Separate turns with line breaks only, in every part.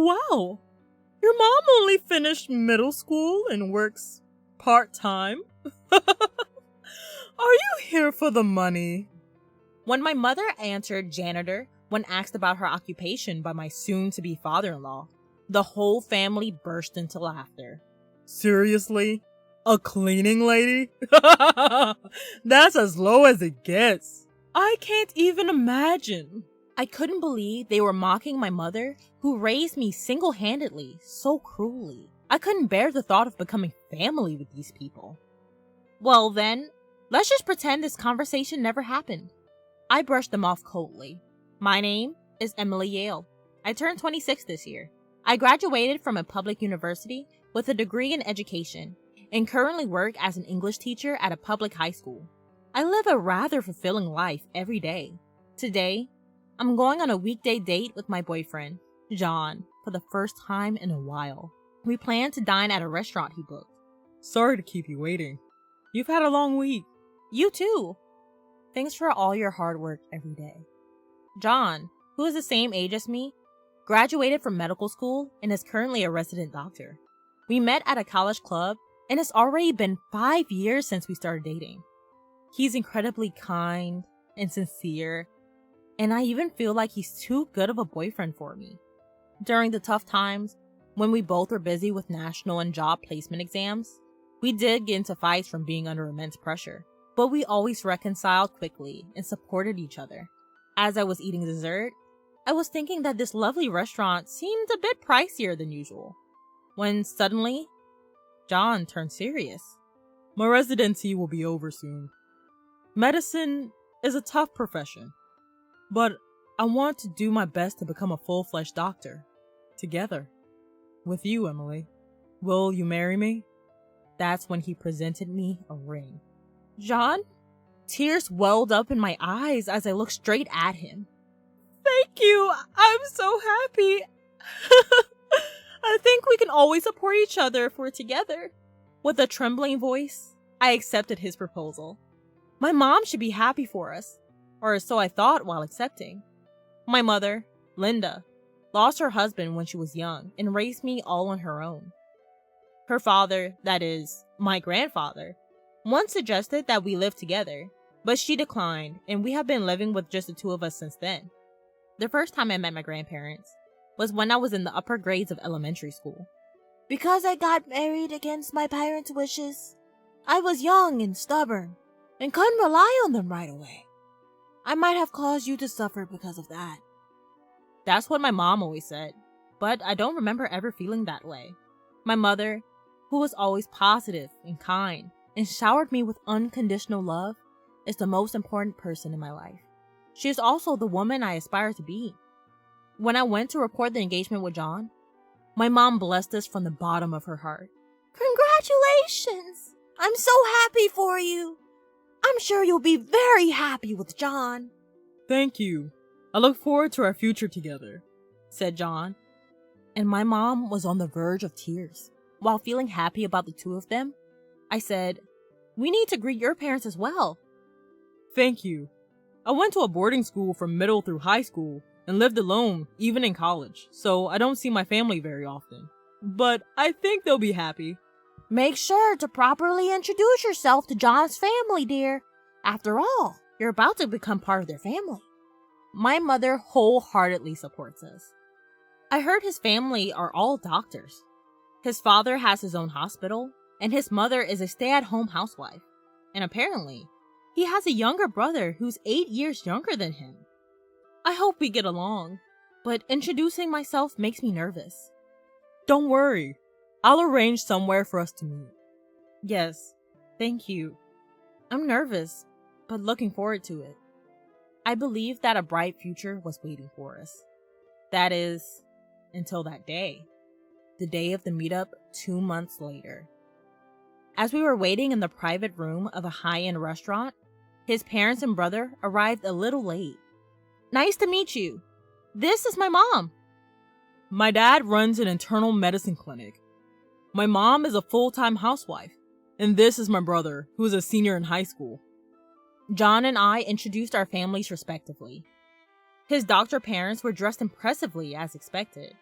Wow, your mom only finished middle school and works part-time? Are you here for the money? When my mother answered janitor when asked about her occupation by my soon-to-be father-in-law, the whole family burst into laughter. Seriously? A cleaning lady? That's as low as it gets. I can't even imagine. I couldn't believe they were mocking my mother, who raised me single-handedly, so cruelly. I couldn't bear the thought of becoming family with these people. Well then, let's just pretend this conversation never happened. I brushed them off coldly. My name is Emily Yale. I turned 26 this year. I graduated from a public university with a degree in education and currently work as an English teacher at a public high school. I live a rather fulfilling life every day. Today, I'm going on a weekday date with my boyfriend, John, for the first time in a while. We plan to dine at a restaurant he booked. Sorry to keep you waiting. You've had a long week. You too. Thanks for all your hard work every day. John, who is the same age as me, graduated from medical school and is currently a resident doctor. We met at a college club and it's already been 5 years since we started dating. He's incredibly kind and sincere, and I even feel like he's too good of a boyfriend for me. During the tough times, when we both were busy with national and job placement exams, we did get into fights from being under immense pressure, but we always reconciled quickly and supported each other. As I was eating dessert, I was thinking that this lovely restaurant seemed a bit pricier than usual, when suddenly, John turned serious. My residency will be over soon. Medicine is a tough profession, but I want to do my best to become a full-fledged doctor. Together. With you, Emily. Will you marry me? That's when he presented me a ring. John? Tears welled up in my eyes as I looked straight at him. Thank you! I'm so happy! I think we can always support each other if we're together. With a trembling voice, I accepted his proposal. My mom should be happy for us, or so I thought while accepting. My mother, Linda, lost her husband when she was young and raised me all on her own. Her father, that is, my grandfather, once suggested that we live together, but she declined and we have been living with just the two of us since then. The first time I met my grandparents was when I was in the upper grades of elementary school. Because I got married against my parents' wishes, I was young and stubborn and couldn't rely on them right away. I might have caused you to suffer because of that. That's what my mom always said, but I don't remember ever feeling that way. My mother, who was always positive and kind and showered me with unconditional love, is the most important person in my life. She is also the woman I aspire to be. When I went to report the engagement with John, my mom blessed us from the bottom of her heart. Congratulations! I'm so happy for you. I'm sure you'll be very happy with John. Thank you. I look forward to our future together, said John. And my mom was on the verge of tears. While feeling happy about the two of them, I said, we need to greet your parents as well. Thank you. I went to a boarding school from middle through high school and lived alone, even in college, so I don't see my family very often. But I think they'll be happy. Make sure to properly introduce yourself to John's family, dear. After all, you're about to become part of their family. My mother wholeheartedly supports us. I heard his family are all doctors. His father has his own hospital, and his mother is a stay-at-home housewife. And apparently, he has a younger brother who's 8 years younger than him. I hope we get along, but introducing myself makes me nervous. Don't worry, I'll arrange somewhere for us to meet. Yes, thank you. I'm nervous, but looking forward to it. I believed that a bright future was waiting for us. That is, until that day. The day of the meetup 2 months later. As we were waiting in the private room of a high-end restaurant, his parents and brother arrived a little late. Nice to meet you. This is my mom. My dad runs an internal medicine clinic. My mom is a full-time housewife. And this is my brother, who is a senior in high school. John and I introduced our families respectively. His doctor parents were dressed impressively as expected.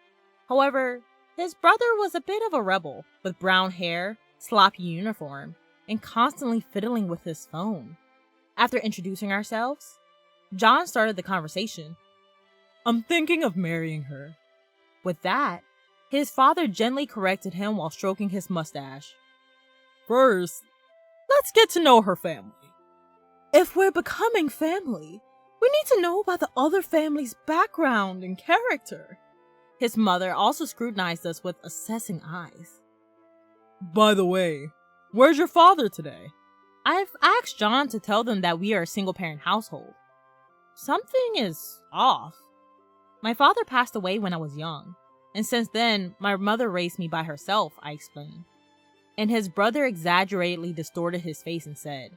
However, his brother was a bit of a rebel, with brown hair, sloppy uniform, and constantly fiddling with his phone. After introducing ourselves, John started the conversation. I'm thinking of marrying her. With that, his father gently corrected him while stroking his mustache. First, let's get to know her family. If we're becoming family, we need to know about the other family's background and character. His mother also scrutinized us with assessing eyes. By the way, where's your father today? I've asked John to tell them that we are a single-parent household. Something is off. My father passed away when I was young, and since then, my mother raised me by herself, I explained. And his brother exaggeratedly distorted his face and said,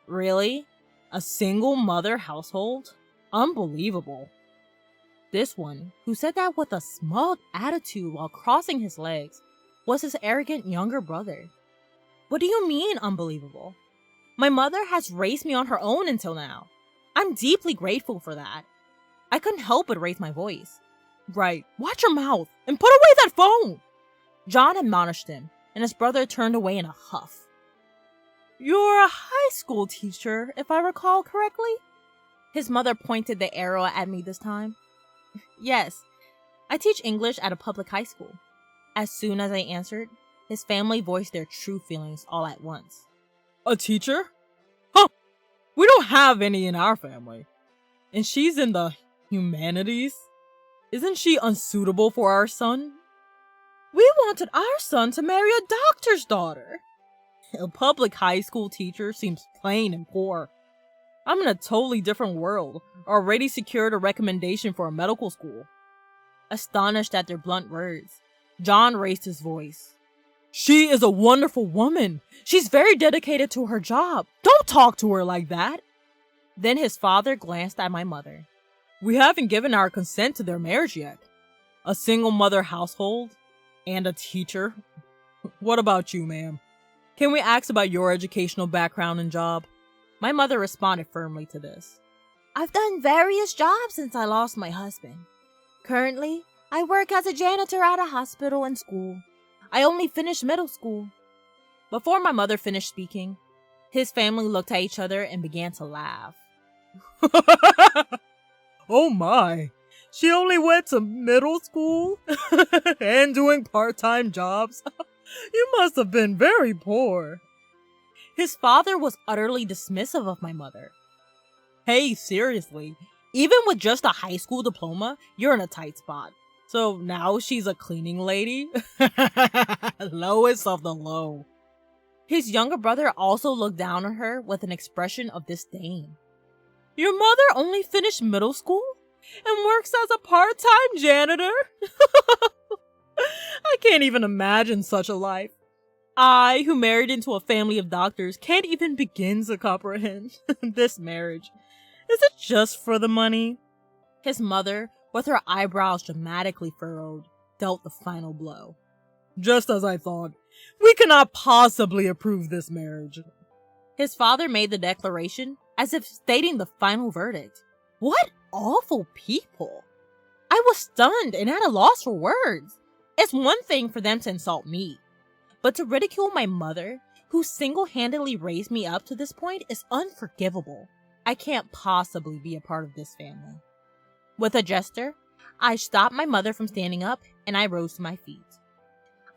Really? A single mother household? Unbelievable. This one, who said that with a smug attitude while crossing his legs, was his arrogant younger brother. What do you mean, unbelievable? My mother has raised me on her own until now. I'm deeply grateful for that. I couldn't help but raise my voice. Right, watch your mouth and put away that phone! John admonished him, and his brother turned away in a huff. You're a high school teacher, if I recall correctly? His mother pointed the arrow at me this time. Yes, I teach English at a public high school. As soon as I answered, his family voiced their true feelings all at once. A teacher? Huh! We don't have any in our family. And she's in the humanities? Isn't she unsuitable for our son? We wanted our son to marry a doctor's daughter. A public high school teacher seems plain and poor. I'm in a totally different world, already secured a recommendation for a medical school. Astonished at their blunt words, John raised his voice. She is a wonderful woman. She's very dedicated to her job. Don't talk to her like that. Then his father glanced at my mother. We haven't given our consent to their marriage yet. A single mother household and a teacher. What about you, ma'am? Can we ask about your educational background and job? My mother responded firmly to this. I've done various jobs since I lost my husband. Currently, I work as a janitor at a hospital and school. I only finished middle school. Before my mother finished speaking, his family looked at each other and began to laugh. Oh my, she only went to middle school and doing part-time jobs? You must have been very poor. His father was utterly dismissive of my mother. Hey, seriously, even with just a high school diploma, you're in a tight spot. So now she's a cleaning lady? Lowest of the low. His younger brother also looked down on her with an expression of disdain. Your mother only finished middle school and works as a part-time janitor? I can't even imagine such a life. I, who married into a family of doctors, can't even begin to comprehend this marriage. Is it just for the money? His mother, with her eyebrows dramatically furrowed, dealt the final blow. Just as I thought. We cannot possibly approve this marriage. His father made the declaration as if stating the final verdict. What awful people! I was stunned and at a loss for words. It's one thing for them to insult me, but to ridicule my mother, who single-handedly raised me up to this point, is unforgivable. I can't possibly be a part of this family. With a gesture, I stopped my mother from standing up and I rose to my feet.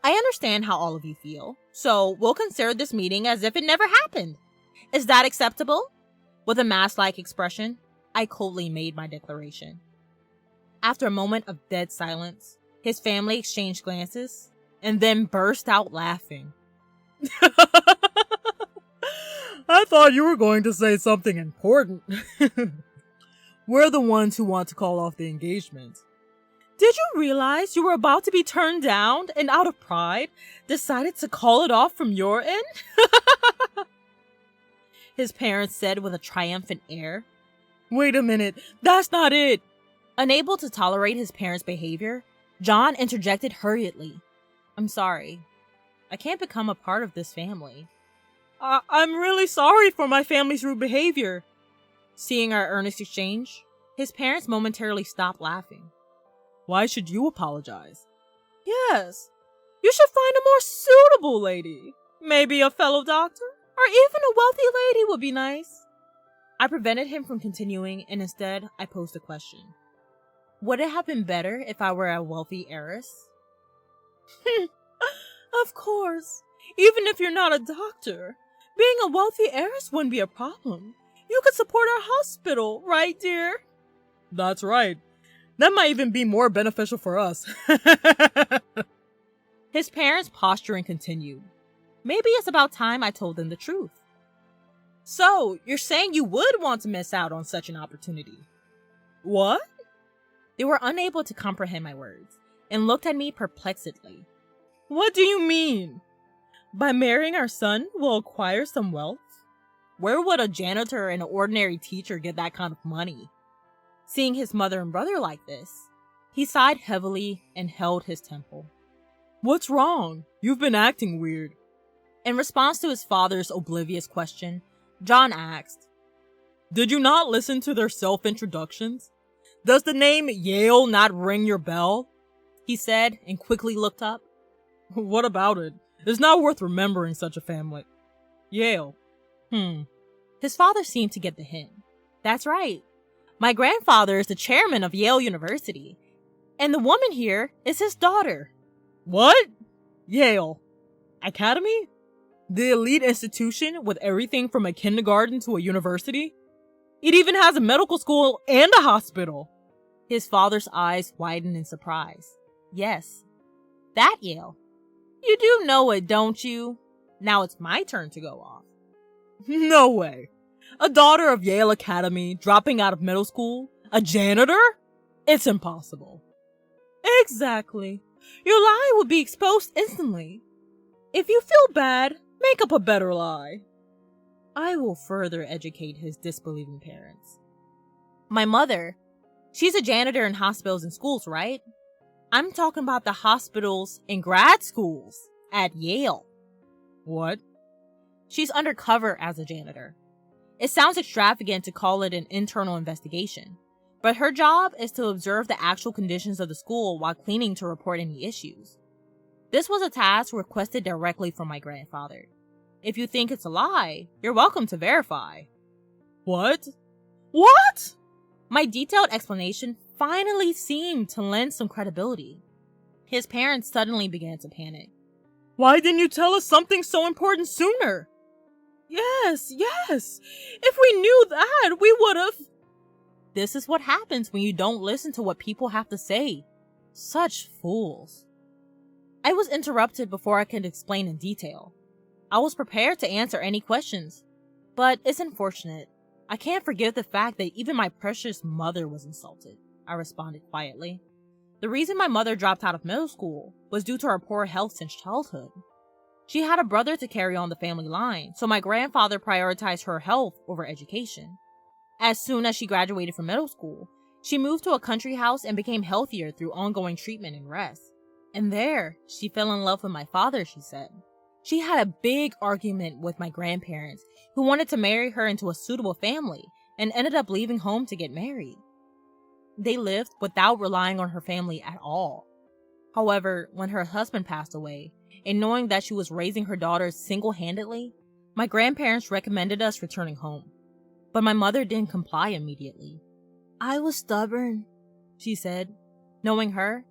I understand how all of you feel, so we'll consider this meeting as if it never happened. Is that acceptable? With a mask-like expression, I coldly made my declaration. After a moment of dead silence, his family exchanged glances and then burst out laughing. I thought you were going to say something important. We're the ones who want to call off the engagement. Did you realize you were about to be turned down and out of pride, decided to call it off from your end? His parents said with a triumphant air. Wait a minute, that's not it. Unable to tolerate his parents' behavior, John interjected hurriedly. I'm sorry. I can't become a part of this family. I'm really sorry for my family's rude behavior. Seeing our earnest exchange, his parents momentarily stopped laughing. Why should you apologize? Yes, you should find a more suitable lady. Maybe a fellow doctor? Or even a wealthy lady would be nice. I prevented him from continuing, and instead, I posed a question. Would it have been better if I were a wealthy heiress? Of course. Even if you're not a doctor, being a wealthy heiress wouldn't be a problem. You could support our hospital, right, dear? That's right. That might even be more beneficial for us. His parents' posturing continued. Maybe it's about time I told them the truth. So, you're saying you would want to miss out on such an opportunity? What? They were unable to comprehend my words, and looked at me perplexedly. What do you mean? By marrying our son, we'll acquire some wealth? Where would a janitor and an ordinary teacher get that kind of money? Seeing his mother and brother like this, he sighed heavily and held his temple. What's wrong? You've been acting weird. In response to his father's oblivious question, John asked, Did you not listen to their self-introductions? Does the name Yale not ring your bell? He said, and quickly looked up. What about it? It's not worth remembering such a family. Yale. His father seemed to get the hint. That's right. My grandfather is the chairman of Yale University, and the woman here is his daughter. What? Yale. Academy? The elite institution with everything from a kindergarten to a university? It even has a medical school and a hospital. His father's eyes widened in surprise. Yes, that Yale. You do know it, don't you? Now it's my turn to go off. No way. A daughter of Yale Academy dropping out of middle school? A janitor? It's impossible. Exactly. Your lie would be exposed instantly. If you feel bad, make up a better lie. I will further educate his disbelieving parents. My mother, she's a janitor in hospitals and schools, right? I'm talking about the hospitals and grad schools at Yale. What? She's undercover as a janitor. It sounds extravagant to call it an internal investigation, but her job is to observe the actual conditions of the school while cleaning to report any issues. This was a task requested directly from my grandfather. If you think it's a lie, you're welcome to verify. What? What? My detailed explanation finally seemed to lend some credibility. His parents suddenly began to panic. Why didn't you tell us something so important sooner? Yes. If we knew that, we would've. This is what happens when you don't listen to what people have to say. Such fools. I was interrupted before I could explain in detail. I was prepared to answer any questions, but it's unfortunate. I can't forgive the fact that even my precious mother was insulted, I responded quietly. The reason my mother dropped out of middle school was due to her poor health since childhood. She had a brother to carry on the family line, so my grandfather prioritized her health over education. As soon as she graduated from middle school, she moved to a country house and became healthier through ongoing treatment and rest. And there, she fell in love with my father, she said. She had a big argument with my grandparents, who wanted to marry her into a suitable family, and ended up leaving home to get married. They lived without relying on her family at all. However, when her husband passed away, and knowing that she was raising her daughters single-handedly, my grandparents recommended us returning home. But my mother didn't comply immediately. I was stubborn, she said. Knowing her,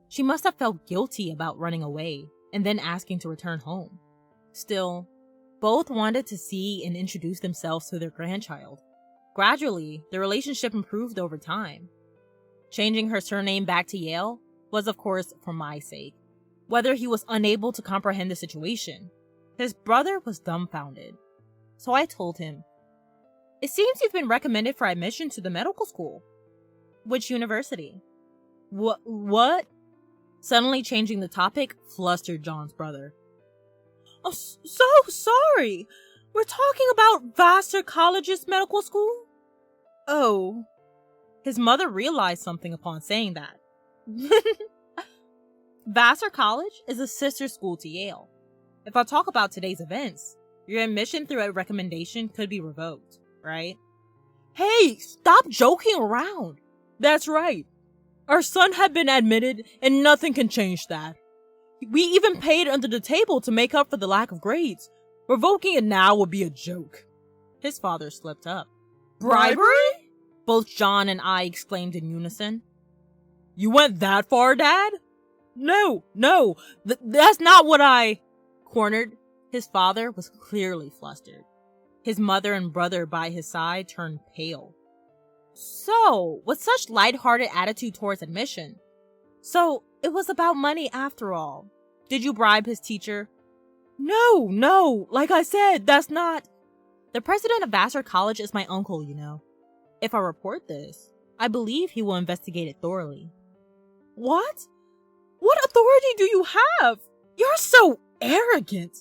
she must have felt guilty about running away and then asking to return home. Still, both wanted to see and introduce themselves to their grandchild. Gradually, the relationship improved over time. Changing her surname back to Yale was, of course, for my sake. Whether he was unable to comprehend the situation, his brother was dumbfounded. So I told him, It seems you've been recommended for admission to the medical school. Which university? What? Suddenly changing the topic flustered John's brother. Oh, so sorry. We're talking about Vassar College's medical school? Oh. His mother realized something upon saying that. Vassar College is a sister school to Yale. If I talk about today's events, your admission through a recommendation could be revoked, right? Hey, stop joking around. That's right. Our son had been admitted and nothing can change that. We even paid under the table to make up for the lack of grades. Revoking it now would be a joke. His father slipped up. Bribery? Both John and I exclaimed in unison. You went that far, Dad? No, that's not what I... Cornered, his father was clearly flustered. His mother and brother by his side turned pale. So, with such light-hearted attitude towards admission. So, it was about money after all. Did you bribe his teacher? No, like I said, that's not... The president of Vassar College is my uncle, you know. If I report this, I believe he will investigate it thoroughly. What? What authority do you have? You're so arrogant.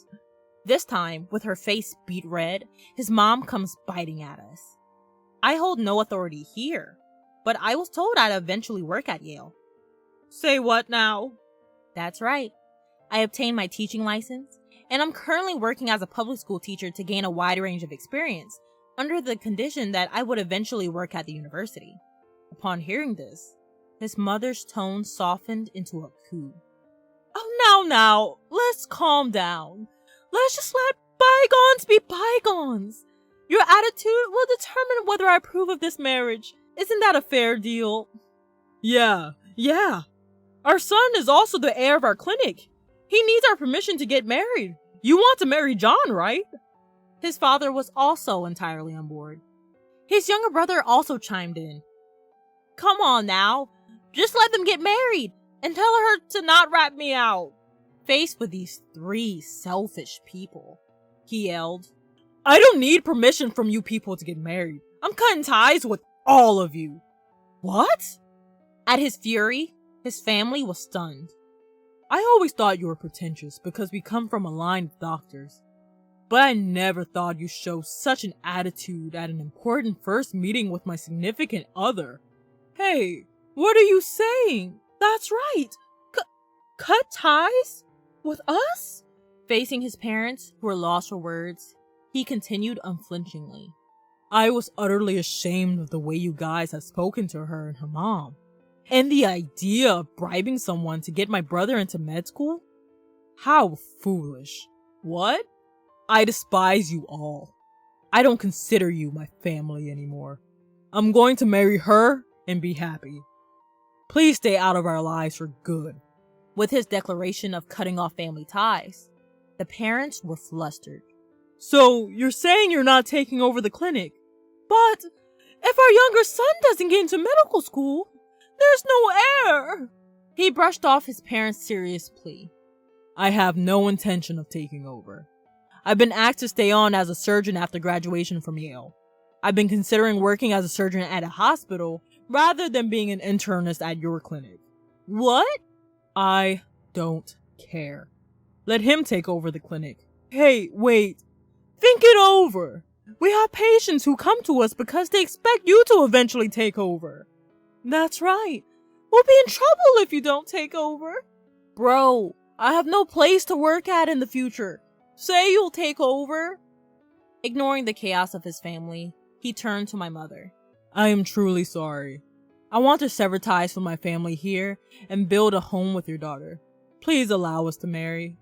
This time, with her face beet red, his mom comes biting at us. I hold no authority here, but I was told I'd eventually work at Yale. Say what now? That's right. I obtained my teaching license, and I'm currently working as a public school teacher to gain a wide range of experience, under the condition that I would eventually work at the university. Upon hearing this, his mother's tone softened into a coo. Oh, now, let's calm down. Let's just let bygones be bygones. Your attitude will determine whether I approve of this marriage. Isn't that a fair deal? Yeah. Our son is also the heir of our clinic. He needs our permission to get married. You want to marry John, right? His father was also entirely on board. His younger brother also chimed in. Come on now. Just let them get married and tell her to not rat me out. Faced with these three selfish people, he yelled, I don't need permission from you people to get married. I'm cutting ties with all of you. What? At his fury, his family was stunned. I always thought you were pretentious because we come from a line of doctors. But I never thought you'd show such an attitude at an important first meeting with my significant other. Hey, what are you saying? That's right. Cut ties? With us? Facing his parents, who were lost for words, he continued unflinchingly. I was utterly ashamed of the way you guys have spoken to her and her mom. And the idea of bribing someone to get my brother into med school? How foolish. What? I despise you all. I don't consider you my family anymore. I'm going to marry her and be happy. Please stay out of our lives for good. With his declaration of cutting off family ties, the parents were flustered. So, you're saying you're not taking over the clinic? But, if our younger son doesn't get into medical school, there's no heir. He brushed off his parents' serious plea. I have no intention of taking over. I've been asked to stay on as a surgeon after graduation from Yale. I've been considering working as a surgeon at a hospital rather than being an internist at your clinic. What? I don't care. Let him take over the clinic. Hey, wait. Think it over. We have patients who come to us because they expect you to eventually take over. That's right. We'll be in trouble if you don't take over. Bro, I have no place to work at in the future. Say you'll take over. Ignoring the chaos of his family, he turned to my mother. I am truly sorry. I want to sever ties from my family here and build a home with your daughter. Please allow us to marry.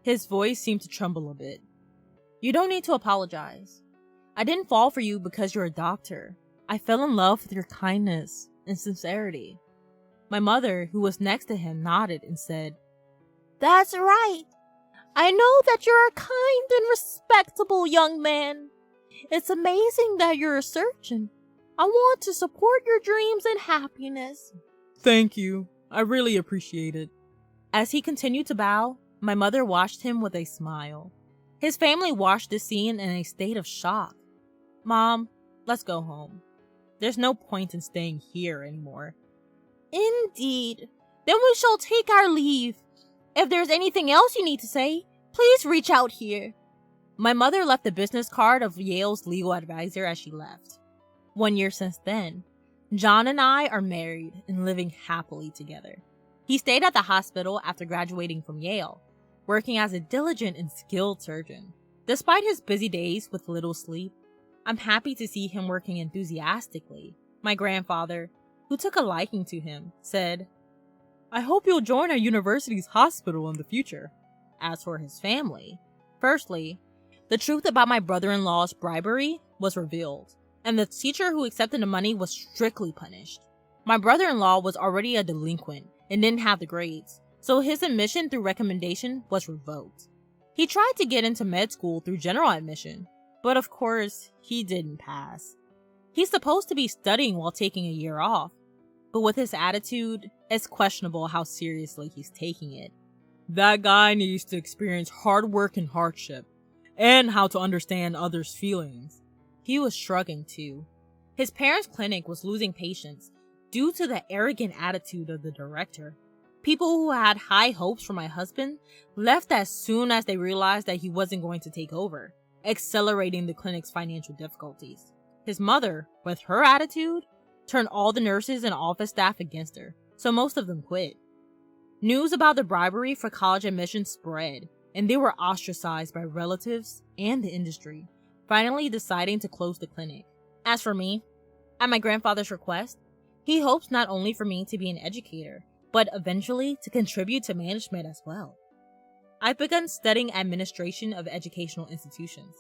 His voice seemed to tremble a bit. You don't need to apologize. I didn't fall for you because you're a doctor. I fell in love with your kindness and sincerity. My mother, who was next to him, nodded and said, That's right. I know that you're a kind and respectable young man. It's amazing that you're a surgeon. I want to support your dreams and happiness. Thank you. I really appreciate it. As he continued to bow, my mother watched him with a smile. His family watched this scene in a state of shock. Mom, let's go home. There's no point in staying here anymore. Indeed. Then we shall take our leave. If there's anything else you need to say, please reach out here. My mother left the business card of Yale's legal advisor as she left. 1 year since then, John and I are married and living happily together. He stayed at the hospital after graduating from Yale, working as a diligent and skilled surgeon. Despite his busy days with little sleep, I'm happy to see him working enthusiastically. My grandfather, who took a liking to him, said, I hope you'll join our university's hospital in the future. As for his family, firstly, the truth about my brother-in-law's bribery was revealed, and the teacher who accepted the money was strictly punished. My brother-in-law was already a delinquent and didn't have the grades, so his admission through recommendation was revoked. He tried to get into med school through general admission, but of course, he didn't pass. He's supposed to be studying while taking a year off, but with his attitude, it's questionable how seriously he's taking it. That guy needs to experience hard work and hardship, and how to understand others' feelings. He was shrugging too. His parents' clinic was losing patients due to the arrogant attitude of the director. People who had high hopes for my husband left as soon as they realized that he wasn't going to take over, accelerating the clinic's financial difficulties. His mother, with her attitude, turned all the nurses and office staff against her, so most of them quit. News about the bribery for college admissions spread, and they were ostracized by relatives and the industry, finally deciding to close the clinic. As for me, at my grandfather's request, he hopes not only for me to be an educator, but eventually to contribute to management as well. I've begun studying administration of educational institutions.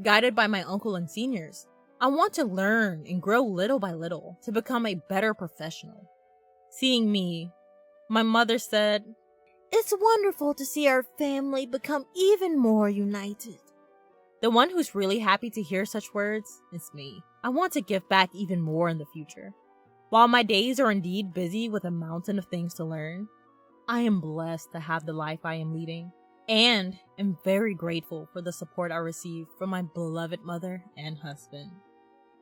Guided by my uncle and seniors, I want to learn and grow little by little to become a better professional. Seeing me, my mother said,
"It's wonderful to see our family become even more united."
The one who's really happy to hear such words is me. I want to give back even more in the future. While my days are indeed busy with a mountain of things to learn, I am blessed to have the life I am leading, and am very grateful for the support I receive from my beloved mother and husband.